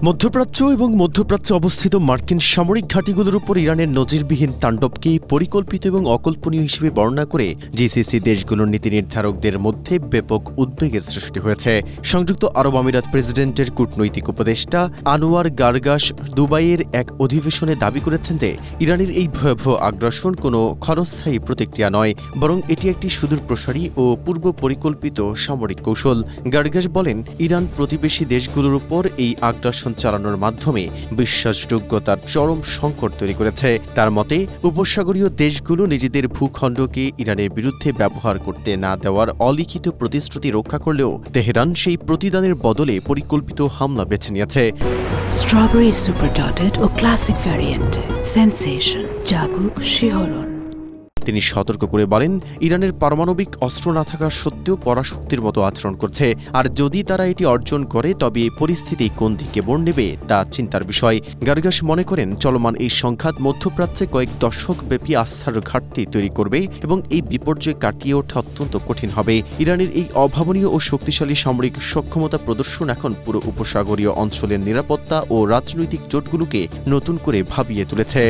মধ্যপ্রাচ্য এবং মধ্যপ্রাচ্যে অবস্থিত মার্কিন সামরিক ঘাঁটিগুলোর উপর ইরানের নজিরবিহীন তাণ্ডবকে পরিকল্পিত এবং অকল্পনীয় হিসেবে বর্ণনা করে জিসিসি দেশগুলোর নীতি নির্ধারকদের মধ্যে ব্যাপক উদ্বেগের সৃষ্টি হয়েছে। সংযুক্ত আরব আমিরাত প্রেসিডেন্টের কূটনৈতিক উপদেষ্টা আনোয়ার গারগাশ দুবাইয়ের এক অধিবেশনে দাবি করেছেন যে ইরানের এই ভয়াবহ আগ্রাসন কোনো ক্ষণস্থায়ী প্রতিক্রিয়া নয়, বরং এটি একটি সুদূরপ্রসারী ও পূর্ব পরিকল্পিত সামরিক কৌশল। গারগাশ বলেন, ইরান প্রতিবেশী দেশগুলোর উপর এই আগ্রাসন চালানোর মাধ্যমে বিশ্বাসযোগ্যতার চরম সংকট তৈরি করেছে। তার মতে, উপসাগরীয় দেশগুলো নিজেদের ভূখণ্ডকে ইরানের বিরুদ্ধে ব্যবহার করতে না দেওয়ার অলিখিত প্রতিশ্রুতি রক্ষা করলেও তেহরান সেই প্রতিদানের বদলে পরিকল্পিত হামলা বেছে নিয়েছে। স্ট্রবেরি সুপার ডটেড ও ক্লাসিক ভ্যারিয়েন্টে সেন্সেশন জাগুক শিহরণ। তিনি সতর্ক করে বলেন, ইরানের পারমাণবিক অস্ত্র না থাকা সত্ত্বেও পরাশক্তির মতো আচরণ করছে, আর যদি তারা এটি অর্জন করে তবে পরিস্থিতি কোন দিকে মোড় নেবে তা চিন্তার বিষয়। গারগাশ মনে করেন, চলমান এই সংঘাত মধ্যপ্রাচ্যে কয়েক দশকব্যাপী আস্থার ঘাটতি তৈরি করবে এবং এই বিপর্যয় কাটিয়ে ওঠা অত্যন্ত কঠিন হবে। ইরানের এই অভাবনীয় ও শক্তিশালী সামরিক সক্ষমতা প্রদর্শন এখন পুরো উপসাগরীয় অঞ্চলের নিরাপত্তা ও রাজনৈতিক জোটগুলোকে নতুন করে ভাবিয়ে তুলেছে।